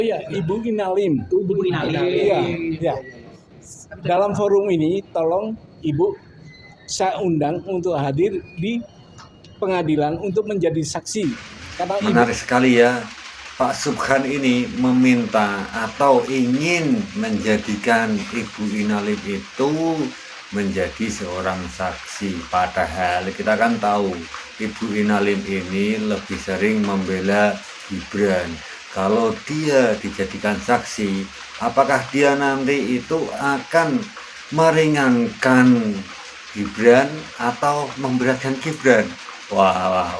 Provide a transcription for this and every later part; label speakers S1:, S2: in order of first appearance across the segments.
S1: Ya, Ibu Inalim.
S2: Ibu Inalim.
S1: Iya. Dalam forum ini, tolong Ibu, saya undang untuk hadir di pengadilan untuk menjadi saksi. Karena
S3: menarik sekali ya, Pak Subhan ini meminta atau ingin menjadikan Ibu Inalim itu menjadi seorang saksi. Padahal kita kan tahu Ibu Inalim ini lebih sering membela Gibran. Kalau dia dijadikan saksi, apakah dia nanti itu akan meringankan Gibran atau memberatkan Gibran? Wah.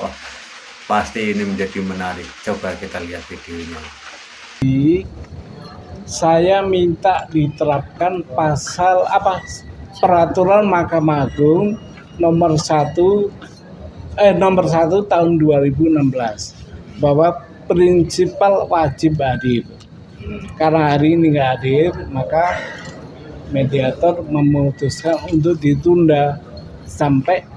S3: Pasti ini menjadi menarik. Coba kita lihat videonya.
S1: Saya minta diterapkan pasal peraturan Mahkamah Agung nomor 1 tahun 2016 bahwa prinsipal wajib hadir. Karena hari ini nggak hadir, maka mediator memutuskan untuk ditunda sampai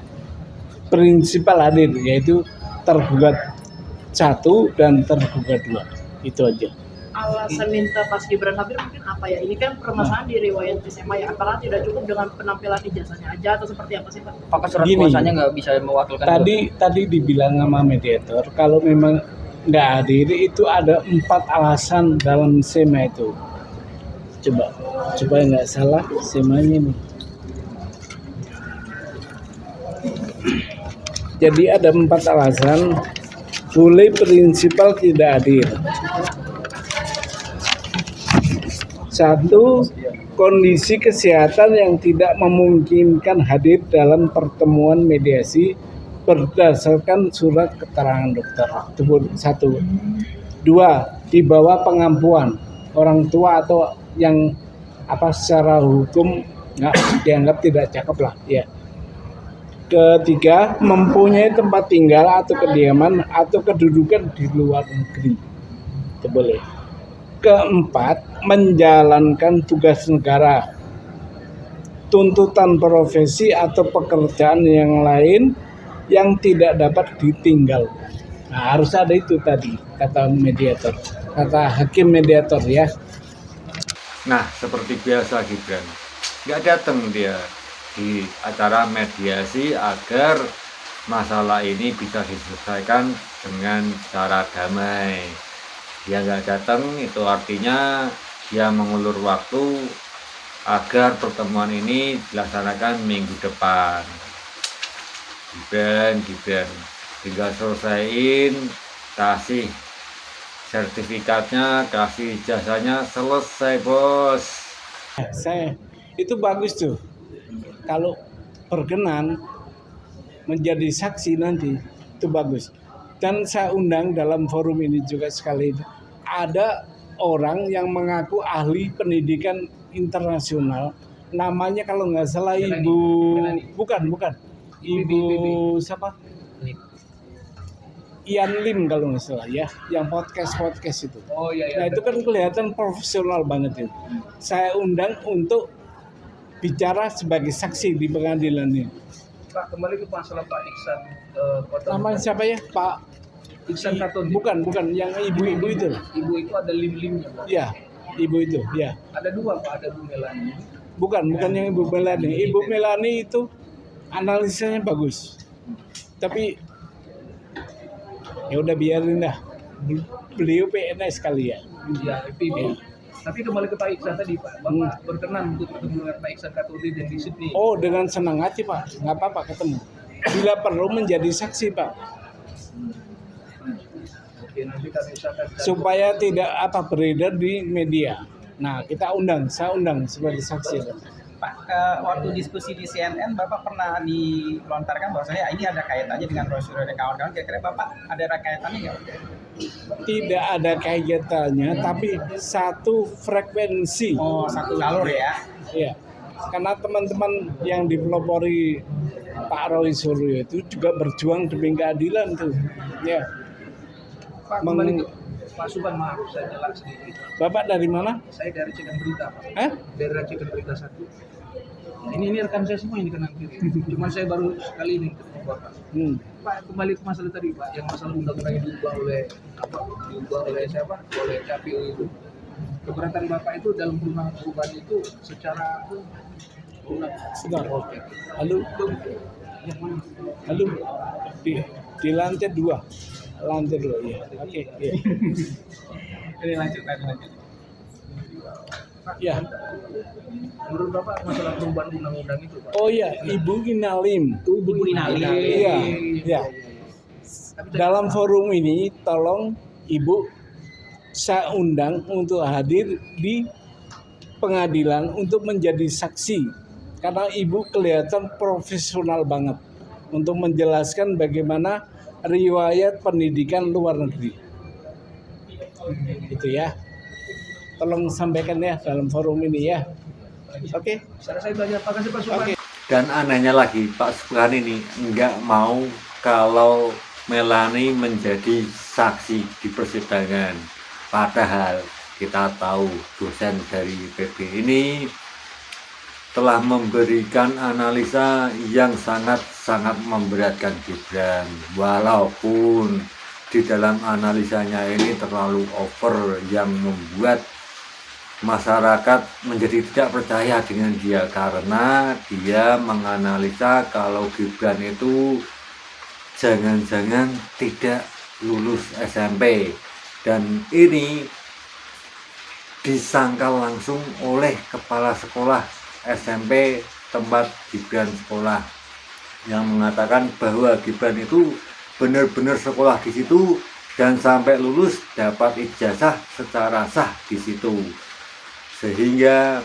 S1: prinsipal hadir, yaitu tergugat 1 dan tergugat 2. Itu aja.
S2: Alasan minta Mas Gibran hadir mungkin apa ya? Ini kan permasalahan di riwayat SMA ya. Apakah tidak cukup dengan penampilan ijazahnya aja atau seperti apa sih Pak?
S4: Apakah surat kuasanya nggak bisa mewakilkan?
S1: Tadi dibilang sama mediator kalau memang nggak hadir itu ada 4 alasan dalam SEMA itu. Coba nggak salah SEMA-nya nih. Jadi ada 4 alasan boleh prinsipal tidak hadir. 1, kondisi kesehatan yang tidak memungkinkan hadir dalam pertemuan mediasi berdasarkan surat keterangan dokter. Itu 1. 2, di bawah pengampuan orang tua atau yang secara hukum nggak dianggap tidak cakep lah ya. Ketiga, mempunyai tempat tinggal atau kediaman atau kedudukan di luar negeri. Itu boleh. Keempat, menjalankan tugas negara, tuntutan profesi atau pekerjaan yang lain yang tidak dapat ditinggal. Nah, harus ada itu tadi, kata mediator, kata hakim mediator ya.
S3: Nah, seperti biasa Gibran, nggak datang dia di acara mediasi agar masalah ini bisa diselesaikan dengan cara damai. Dia nggak datang, itu artinya dia mengulur waktu agar pertemuan ini dilaksanakan minggu depan. Gibran tinggal selesaiin, kasih sertifikatnya, kasih ijazahnya, selesai bos.
S1: Saya itu bagus tuh kalau berkenan menjadi saksi nanti, itu bagus. Dan saya undang dalam forum ini juga sekali, ada orang yang mengaku ahli pendidikan internasional, namanya kalau nggak salah bukan Ibu siapa? Ian Lim kalau nggak salah ya, yang podcast itu.
S4: Oh iya.
S1: Nah itu kan kelihatan profesional banget itu. Saya undang untuk bicara sebagai saksi di pengadilan ini.
S5: Pak, kembali ke masalah Pak Iksan.
S1: Namanya siapa ya, Pak?
S5: Iksan Katun.
S1: Bukan yang ibu-ibu itu.
S5: Ibu itu ada lim-limnya Pak.
S1: Iya, ibu itu, ya.
S5: Ada 2 Pak, ada Bu Melani.
S1: Bukan yang Ibu Melani. Ibu Melani itu analisanya bagus. Tapi ya udah biarin dah. Beliau PNS kali ya.
S5: Ya, PB. Tapi kembali ke Pak Iksan tadi Pak, Bapak berkenan untuk ketemu dengan Pak Iksan Katudin yang di Sydney.
S1: Oh, dengan senang hati Pak, nggak apa-apa ketemu. Bila perlu menjadi saksi Pak.
S5: Oke, nanti kami usahakan.
S1: Supaya tidak beredar di media. Nah, saya undang sebagai saksi.
S4: Pak, waktu diskusi di CNN, Bapak pernah dilontarkan bahwasanya ini ada kaitannya dengan prosedur dan kawan-kawan. Kira-kira Bapak ada kaitannya nggak?
S1: Tidak ada kaitannya, tapi satu frekuensi.
S4: Oh, satu jalur ya?
S1: Iya. Karena teman-teman yang dipelopori Pak Roy Suryo itu juga berjuang demi keadilan tuh. Ya.
S5: Pak, kembali ke Pak Subhan, maaf saya nyela sedikit.
S1: Bapak dari mana?
S5: Saya dari Cikan Berita Pak.
S1: Hah?
S5: Dari Cikan Berita 1. Ini rekan saya semua ini kanan kiri. Cuman saya baru sekali ini ketemu Bapak. Pak, kembali ke masalah tadi Pak, yang masalah undang-undang yang diubah oleh siapa? Oleh KPU itu. Keberatan Bapak itu dalam perubahan itu secara
S1: Sebentar. Lalu di lantai 2. Lantai 2 ya. Oke, iya.
S4: Ini lanjut.
S1: Ya.
S5: menurut Bapak masalah perubahan undang-undang itu Pak.
S1: Oh iya, Ibu Inalim.
S4: Ibu Inalim.
S1: Iya, iya. Dalam forum ini tolong Ibu saya undang untuk hadir di pengadilan untuk menjadi saksi. Karena Ibu kelihatan profesional banget untuk menjelaskan bagaimana riwayat pendidikan luar negeri. Gitu ya. Tolong sampaikan ya dalam forum ini ya. Oke.
S5: Saya tanya Pak kasih Pak Supran.
S1: Oke.
S3: Dan anehnya lagi, Pak Subhan ini nggak mau kalau Melani menjadi saksi di persidangan. Padahal kita tahu dosen dari PB ini telah memberikan analisa yang sangat memberatkan Gibran. Walaupun di dalam analisanya ini terlalu over yang membuat masyarakat menjadi tidak percaya dengan dia karena dia menganalisa kalau Gibran itu jangan-jangan tidak lulus SMP, dan ini disangkal langsung oleh kepala sekolah SMP tempat Gibran sekolah yang mengatakan bahwa Gibran itu benar-benar sekolah di situ dan sampai lulus dapat ijazah secara sah di situ. Sehingga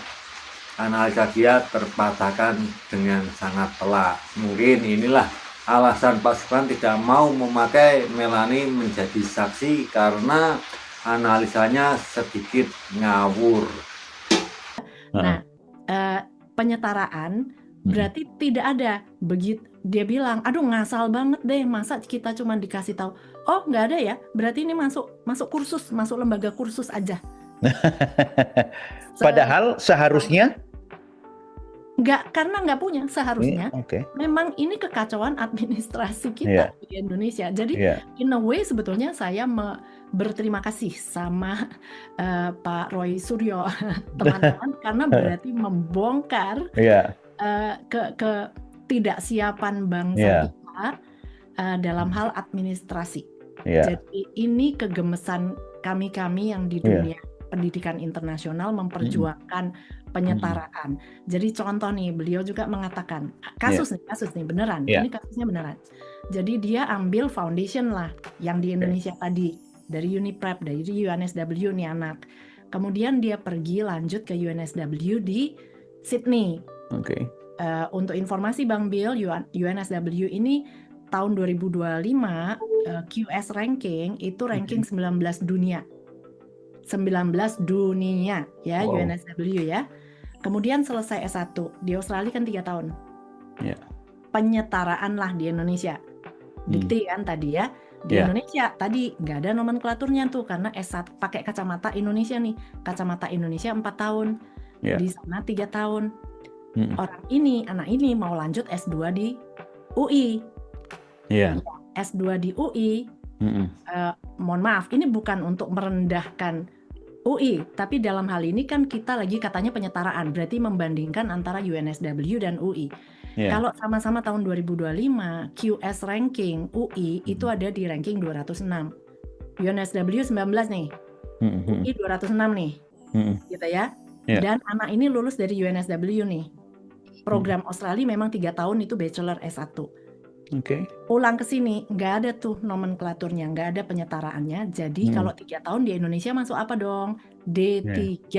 S3: analisa dia terpatahkan dengan sangat telak. Mungkin inilah alasan Pak Subhan tidak mau memakai Melani menjadi saksi karena analisanya sedikit ngawur.
S6: Nah, penyetaraan berarti tidak ada. Begitu dia bilang, aduh ngasal banget deh, masa kita cuma dikasih tahu, oh nggak ada ya, berarti ini masuk kursus, masuk lembaga kursus aja.
S7: Padahal seharusnya
S6: nggak, karena nggak punya seharusnya.
S7: Oke.
S6: Memang ini kekacauan administrasi kita di Indonesia. Jadi in a way sebetulnya saya berterima kasih sama Pak Roy Suryo teman-teman karena berarti membongkar ketidaksiapan bangsa kita dalam hal administrasi. Jadi ini kegemesan kami yang di dunia pendidikan internasional memperjuangkan penyetaraan. Jadi contoh nih, beliau juga mengatakan kasus nih beneran, ini kasusnya beneran. Jadi dia ambil foundation lah yang di Indonesia tadi dari Uniprep, dari UNSW nih anak. Kemudian dia pergi lanjut ke UNSW di Sydney. Untuk informasi Bang Bill, UNSW ini tahun 2025 QS ranking itu ranking 19 dunia. 19 dunia ya, UNSW ya. Kemudian selesai S1 di Australia kan 3 tahun. Penyetaraan lah di Indonesia. Dikti kan tadi ya. Di Indonesia tadi nggak ada nomenklaturnya tuh karena S1 pakai kacamata Indonesia nih. Kacamata Indonesia 4 tahun. Di sana 3 tahun. Anak ini mau lanjut S2 di UI. S2 di UI. Mohon maaf, ini bukan untuk merendahkan UI, tapi dalam hal ini kan kita lagi katanya penyetaraan, berarti membandingkan antara UNSW dan UI. Kalau sama-sama tahun 2025, QS ranking UI itu ada di ranking 206. UNSW 19 nih, UI 206 nih, gitu ya. Dan anak ini lulus dari UNSW nih. Program Australia memang 3 tahun itu bachelor S1. Pulang ke sini nggak ada tuh nomenklaturnya, nggak ada penyetaraannya. Jadi kalau 3 tahun di Indonesia masuk apa dong? D3.